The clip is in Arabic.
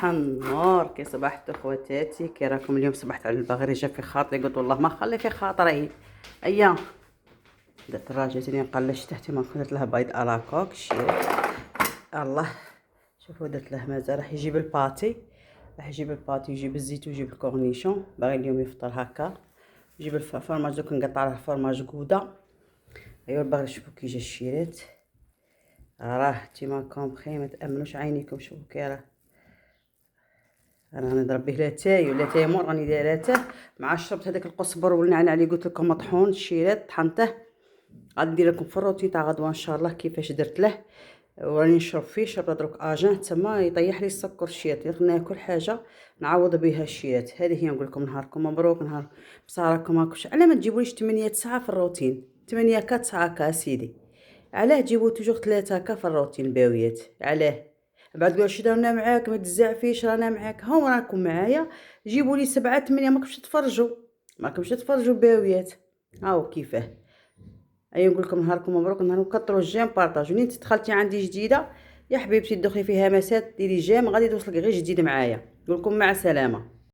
صباح النور، كي صبحتو خواتاتي، كي راكم؟ اليوم صبحت على البغري، جا في خاطري قلت والله ما نخلي في خاطري. ايا درت الراجل جاتني نقلش تحتي، ما درت له بيض الاكوك شيرت. الله شوفوا درت له مازال، راح يجيب الباتي، ويجيب الزيت ويجيب الكورنيشون، باغي اليوم يفطر هكا. يجيب الفرماج، دوك نقطع له الفرماج قوده. ايوا البغري شوفوا كي جا الشيرات، راه تيما كومبخي، ما تامنوش عينيكم. شوفوا كي راه انا نضرب به لاتاي ولا تيمور، راني دايره تاه مع شربت هذاك القزبر والنعناع اللي قلت لكم مطحون الشيرات طحنته. غادي ندير لكم في الروتين تاع غدوه ان شاء الله كيفاش درت له، وراني نشرب فيه. شربت دروك اجان تما يطيح لي السكر الشيرات، ناكل حاجه نعوض بها الشيرات. هذه هي نقول لكم نهاركم مبروك، نهار بصح راكم هاكوش. علاه ما تجيبوليش 8 ساعه في الروتين؟ 8 9 هكا سيدي، علاه تجيبوا توجور 3 هكا في الروتين باويات؟ علاه بعد تقول شي رانا معاك ما تزعفيش، رانا معاك، هاو راكم معايا. جيبوا لي 7 8، ماكمش تتفرجوا، باويات. هاو كيفاه. ايوا نقول لكم نهاركم مبروك، نهار كثروا الجيم بارطاجوا. انت دخلتي عندي جديده يا حبيبتي، تدخلي فيها مسات ديري جيم، غادي توصلك غير جديد معايا. نقول لكم مع السلامه.